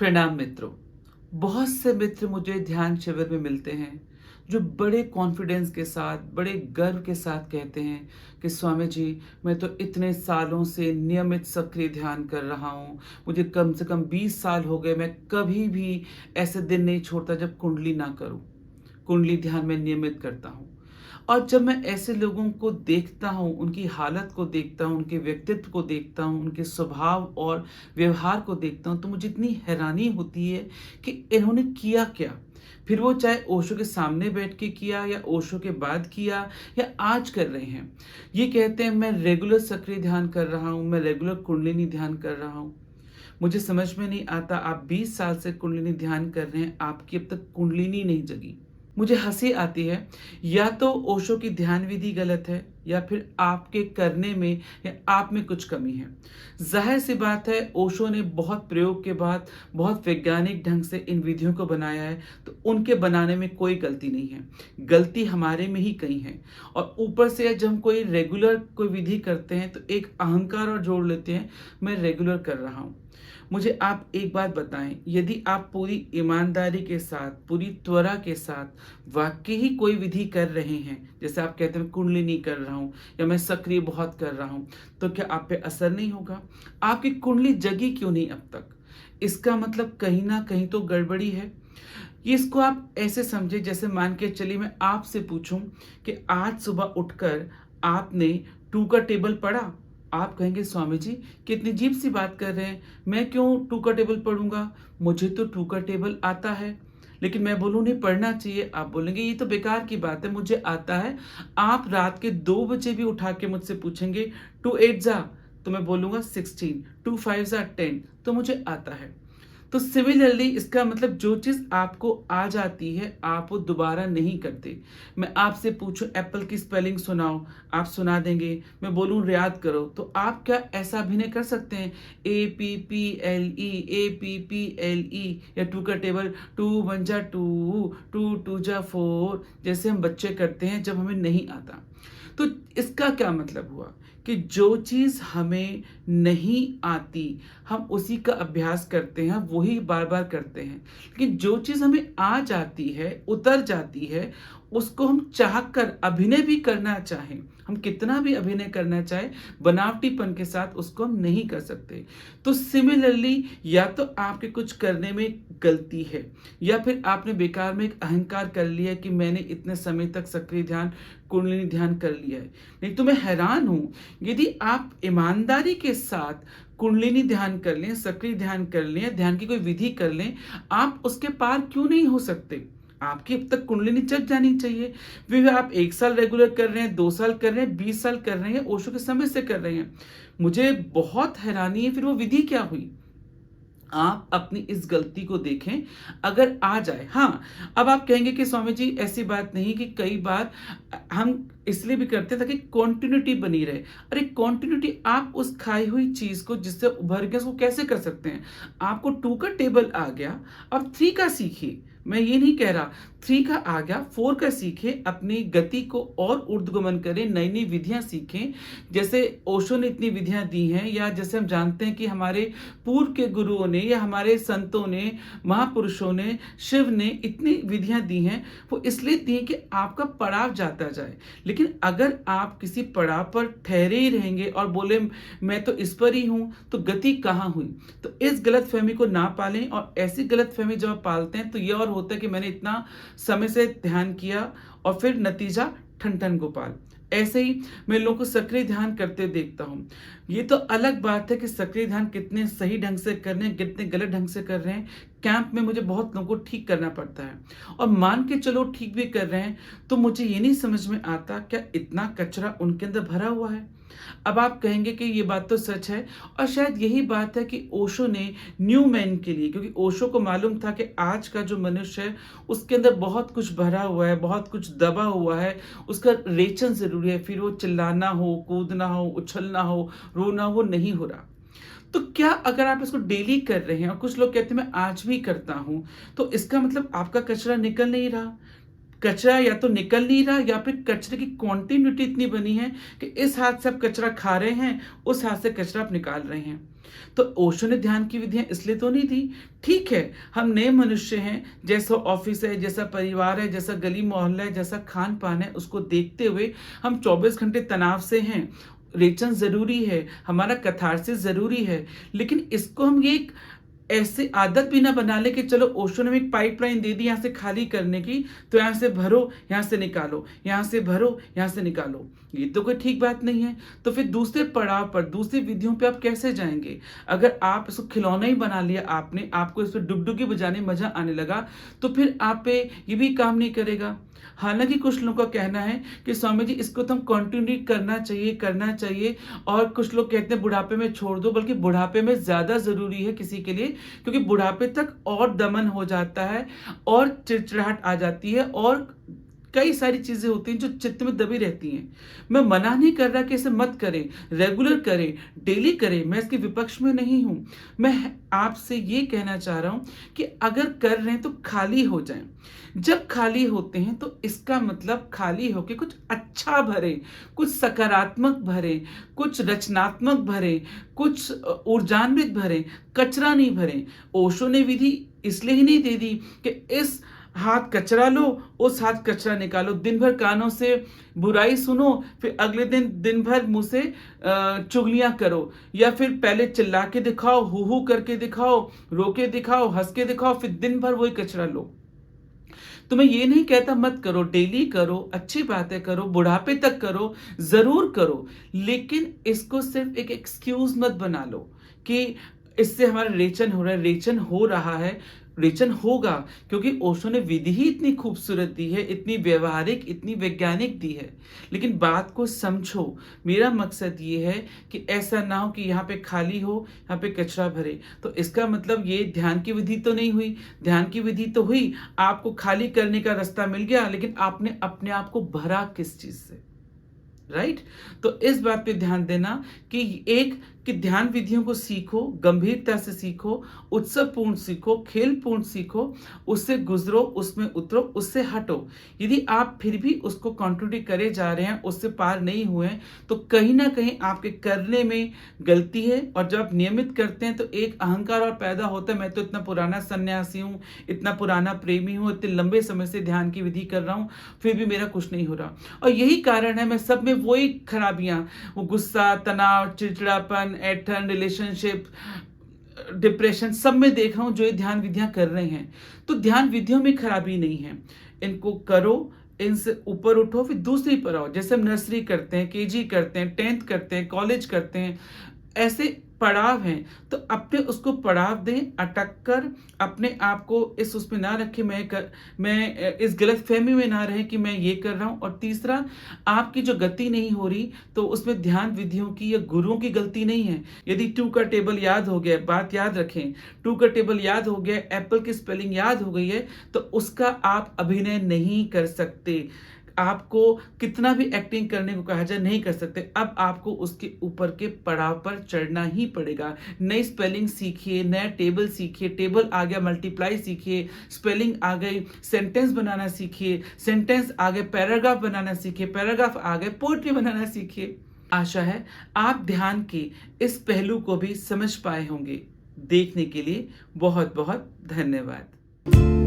प्रणाम मित्रों। बहुत से मित्र मुझे ध्यान शिविर में मिलते हैं जो बड़े कॉन्फिडेंस के साथ, बड़े गर्व के साथ कहते हैं कि स्वामी जी, मैं तो इतने सालों से नियमित सक्रिय ध्यान कर रहा हूँ। मुझे कम से कम 20 साल हो गए, मैं कभी भी ऐसे दिन नहीं छोड़ता जब कुंडली ना करूँ। कुंडली ध्यान मैं नियमित करता हूँ। और जब मैं ऐसे लोगों को देखता हूँ, उनकी हालत को देखता हूँ, उनके व्यक्तित्व को देखता हूँ, उनके स्वभाव और व्यवहार को देखता हूँ, तो मुझे इतनी हैरानी होती है कि इन्होंने किया क्या? फिर वो चाहे ओशो के सामने बैठ के किया या ओशो के बाद किया या आज कर रहे हैं। ये कहते हैं मैं रेगुलर सक्रिय ध्यान कर रहा हूँ, मैं रेगुलर कुंडलिनी ध्यान कर रहा हूँ। मुझे समझ में नहीं आता, आप 20 साल से कुंडलिनी ध्यान कर रहे हैं, आपकी अब तक कुंडलिनी नहीं जगी। मुझे हँसी आती है, या तो ओशो की ध्यान विधि गलत है या फिर आपके करने में या आप में कुछ कमी है। ज़ाहिर-सी बात है, ओशो ने बहुत प्रयोग के बाद बहुत वैज्ञानिक ढंग से इन विधियों को बनाया है, तो उनके बनाने में कोई गलती नहीं है। गलती हमारे में ही कहीं है। और ऊपर से जब हम कोई रेगुलर कोई विधि करते हैं, तो एक अहंकार और जोड़ लेते हैं, मैं रेगुलर कर रहा हूँ। मुझे आप एक बात बताएं, यदि आप पूरी ईमानदारी के साथ, पूरी त्वरा के साथ वाकई ही कोई विधि कर रहे हैं, जैसे आप कहते हैं कुंडलिनी कर रहा हूँ या मैं सक्रिय बहुत कर रहा हूँ, तो क्या आप पे असर नहीं होगा? आपकी कुंडली जगी क्यों नहीं अब तक? इसका मतलब कहीं ना कहीं तो गड़बड़ी है। ये इसको आप ऐसे समझे, जैसे मान के चलिए मैं आपसे पूछूं कि आज सुबह उठकर आपने 2 का टेबल पढ़ा। आप कहेंगे स्वामी जी, कितनी अजीब सी बात कर रहे हैं, मैं क्यों 2 का टेबल पढ़ूंगा? मुझे तो 2 का टेबल आता है। लेकिन मैं बोलूँ नहीं पढ़ना चाहिए, आप बोलेंगे ये तो बेकार की बात है, मुझे आता है। आप रात के 2 बजे भी उठा के मुझसे पूछेंगे 2 8 जा, तो मैं बोलूँगा 16, 2 5 जा 10, तो मुझे आता है। तो सिमिलरली इसका मतलब जो चीज़ आपको आ जाती है, आप वो दोबारा नहीं करते। मैं आपसे पूछूं एप्पल की स्पेलिंग सुनाओ, आप सुना देंगे। मैं बोलूं याद करो, तो आप क्या ऐसा अभिनय कर सकते हैं? APPLE, APPLE, या टू का टेबल 2 1 जा 2, 2 2 जा 4, जैसे हम बच्चे करते हैं जब हमें नहीं आता। तो इसका क्या मतलब हुआ कि जो चीज़ हमें नहीं आती, हम उसी का अभ्यास करते हैं, वही बार-बार करते हैं। लेकिन जो चीज़ हमें आ जाती है, उतर जाती है, उसको हम चाहकर अभिनय भी करना चाहें, हम कितना भी अभिनय करना चाहें, बनावटीपन के साथ उसको हम नहीं कर सकते। तो सिमिलरली या तो आपके कुछ करने में गलती है, या फिर आपने बेकार में एक अहंकार कर लिया कि मैंने इतने समय तक सक्रिय ध्यान, कुंडलिनी ध्यान कर लिया है। नहीं तो मैं हैरान हूँ, यदि आप ईमानदारी के साथ कुंडलिनी ध्यान कर लें, सक्रिय ध्यान कर लें, ध्यान की कोई विधि कर लें, आप उसके पार क्यों नहीं हो सकते? आपकी अब तक कुंडलिनी जग जानी चाहिए। फिर आप 1 साल रेगुलर कर रहे हैं, 2 साल कर रहे हैं, 20 साल कर रहे हैं, ओशो के समय से कर रहे हैं। मुझे बहुत हैरानी है, फिर वो विधि क्या हुई? आप अपनी इस गलती को देखें, अगर आ जाए। हाँ, अब आप कहेंगे कि स्वामी जी ऐसी बात नहीं, कि कई बार हम इसलिए भी करते हैं ताकि कंटिन्यूटी बनी रहे। अरे कंटिन्यूटी आप उस खाई हुई चीज़ को जिससे उभर के उसको कैसे कर सकते हैं? आपको 2 का टेबल आ गया, अब 3 का सीखिए। मैं ये नहीं कह रहा, 3 का आ गया, 4 का सीखें, अपनी गति को और ऊर्ध्वगमन करें, नई-नई विधियाँ सीखें। जैसे ओशो ने इतनी विधियाँ दी हैं, या जैसे हम जानते हैं कि हमारे पूर्व के गुरुओं ने या हमारे संतों ने, महापुरुषों ने, शिव ने इतनी विधियाँ दी हैं, वो इसलिए दी हैं कि आपका पड़ाव जाता जाए। लेकिन अगर आप किसी पड़ाव पर ठहरे ही रहेंगे और बोले मैं तो इस पर ही हूँ, तो गति कहाँ हुई? तो इस गलतफ़हमी को ना पालें, और ऐसी गलतफ़हमी जब आप पालते हैं तो ये और होता है कि मैंने इतना समय से ध्यान किया और फिर नतीजा ठन-ठन गोपाल। ऐसे ही मैं लोगों को सक्रिय ध्यान करते देखता हूँ। ये तो अलग बात है कि सक्रिय ध्यान कितने सही ढंग से कर रहे हैं, कितने गलत ढंग से कर रहे हैं। कैंप में मुझे बहुत लोगों को ठीक करना पड़ता है, और मान के चलो ठीक भी कर रहे हैं, तो मुझे ये नहीं समझ में आता क्या इतना कचरा उनके अंदर भरा हुआ है। अब आप कहेंगे कि ये बात तो सच है, और शायद यही बात है कि ओशो ने न्यू मैन के लिए, क्योंकि ओशो को मालूम था कि आज का जो मनुष्य है उसके अंदर बहुत कुछ भरा हुआ है, बहुत कुछ दबा हुआ है, उसका रेचन ज़रूरी है, फिर वो चिल्लाना हो, कूदना हो, उछलना हो, रोना हो, वो नहीं हो रहा। तो क्या अगर आप इसको डेली कर रहे हैं, और कुछ लोग कहते हैं मैं आज भी करता हूँ, तो इसका मतलब आपका कचरा निकल नहीं रहा। कचरा या तो निकल नहीं रहा, या फिर कचरे की क्वांटिटी इतनी बनी है कि इस हाथ से आप कचरा खा रहे हैं, उस हाथ से कचरा आप निकाल रहे हैं। तो ओशो ने ध्यान की विधियाँ इसलिए तो नहीं दी। ठीक है, हम नए मनुष्य हैं, जैसा ऑफ़िस है, जैसा परिवार है, जैसा गली-मोहल्ला है, जैसा खान-पान है, उसको देखते हुए हम 24 घंटे तनाव से हैं। रेचन ज़रूरी है, हमारा कैथार्सिस ज़रूरी है, लेकिन इसको हम ये एक ऐसे आदत भी ना बना लें कि चलो ओशो ने हमें एक पाइपलाइन दे दी यहाँ से खाली करने की, तो यहाँ से भरो, यहाँ से निकालो, यहाँ से भरो, यहाँ से निकालो। ये तो कोई ठीक बात नहीं है। तो फिर दूसरे पड़ाव पर, दूसरी विधियों पे आप कैसे जाएँगे? अगर आप इसको खिलौना ही बना लिया आपने, आपको इस पे डुगडुगी बजाने मज़ा आने लगा, तो फिर आप पे ये भी काम नहीं करेगा। हालाँकि कुछ लोगों का कहना है कि स्वामी जी इसको तो हम कंटिन्यू करना चाहिए और कुछ लोग कहते हैं बुढ़ापे में छोड़ दो, बल्कि बुढ़ापे में ज़्यादा ज़रूरी है किसी के लिए, क्योंकि बुढ़ापे तक और दमन हो जाता है और चिड़चिड़ाहट आ जाती है और कई सारी चीज़ें होती हैं जो चित्त में दबी रहती हैं। मैं मना नहीं कर रहा कि इसे मत करें, रेगुलर करें, डेली करें, मैं इसके विपक्ष में नहीं हूँ। मैं आपसे ये कहना चाह रहा हूँ कि अगर कर रहे हैं तो खाली हो जाएँ। जब खाली होते हैं तो इसका मतलब खाली होके कुछ अच्छा भरें, कुछ सकारात्मक भरें, कुछ रचनात्मक भरें, कुछ ऊर्जान्वित भरें, कचरा नहीं भरें। ओशो ने विधि इसलिए ही नहीं दे दी कि इस हाथ कचरा लो, उस हाथ कचरा निकालो। दिन भर कानों से बुराई सुनो, फिर अगले दिन दिन भर मुँह से चुगलियाँ करो, या फिर पहले चिल्ला के दिखाओ, हू-हू करके दिखाओ, रो के दिखाओ, हँस के दिखाओ, फिर दिन भर वही कचरा लो। तो मैं ये नहीं कहता मत करो, डेली करो, अच्छी बातें करो, बुढ़ापे तक करो, ज़रूर करो, लेकिन इसको सिर्फ़ एक एक्सक्यूज़ मत बना लो कि इससे हमारा रेचन हो रहा है, रेचन हो रहा है, रेचन होगा, क्योंकि ओशो ने विधि ही इतनी खूबसूरत दी है, इतनी व्यावहारिक, इतनी वैज्ञानिक दी है। लेकिन बात को समझो, मेरा मकसद ये है कि ऐसा ना हो कि यहाँ पे खाली हो, यहाँ पे कचरा भरे। तो इसका मतलब ये ध्यान की विधि तो नहीं हुई, ध्यान की विधि तो हुई, आपको खाली करने का रास्ता मिल गया, लेकिन आपने अपने आप को भरा किस चीज़ से? राइट? तो इस बात पे ध्यान देना कि एक कि ध्यान विधियों को सीखो, गंभीरता से सीखो, उत्सवपूर्ण सीखो, खेलपूर्ण सीखो, उससे गुज़रो, उसमें उतरो, उससे हटो। यदि आप फिर भी उसको कंटिन्यू करे जा रहे हैं, उससे पार नहीं हुए हैं, तो कहीं न कहीं आपके करने में गलती है, और जब आप नियमित करते हैं तो एक अहंकार और पैदा होता है, मैं तो इतना पुराना सन्यासी हूँ, इतना पुराना प्रेमी हूँ, इतने लंबे समय से ध्यान की विधि कर रहा हूँ, फिर भी मेरा कुछ नहीं हो रहा। और यही कारण है मैं सब में वही खराबियाँ, वो गुस्सा, तनाव, चिड़चिड़ापन, ऐंठन, रिलेशनशिप, डिप्रेशन सब में देख रहा हूँ जो ये ध्यान विधियाँ कर रहे हैं। तो ध्यान विधियों में खराबी नहीं है। इनको करो, इनसे ऊपर उठो, फिर दूसरी पर आओ। जैसे हम नर्सरी करते हैं, केजी करते हैं, 10th करते हैं, कॉलेज करते हैं, ऐसे पड़ाव हैं, तो अपने उसको पड़ाव दें, अटक कर अपने आप को इस उसमें ना रखें, मैं इस गलतफ़हमी में ना रहें कि मैं ये कर रहा हूँ। और तीसरा, आपकी जो गति नहीं हो रही, तो उसमें ध्यान विधियों की या गुरुओं की गलती नहीं है। यदि 2 का टेबल याद हो गया है, बात याद रखें, 2 का टेबल याद हो गया है, एप्पल की स्पेलिंग याद हो गई है, तो उसका आप अभिनय नहीं कर सकते। आपको कितना भी एक्टिंग करने को कहा जाए, नहीं कर सकते। अब आपको उसके ऊपर के पड़ाव पर चढ़ना ही पड़ेगा। नई स्पेलिंग सीखिए, नया टेबल सीखिए, टेबल आ गया मल्टीप्लाई सीखिए, स्पेलिंग आ गई, सेंटेंस बनाना सीखिए, सेंटेंस आ गए पैराग्राफ बनाना सीखिए, पैराग्राफ आ गए पोएट्री बनाना सीखिए। आशा है आप ध्यान के इस पहलू को भी समझ पाए होंगे। देखने के लिए बहुत-बहुत धन्यवाद।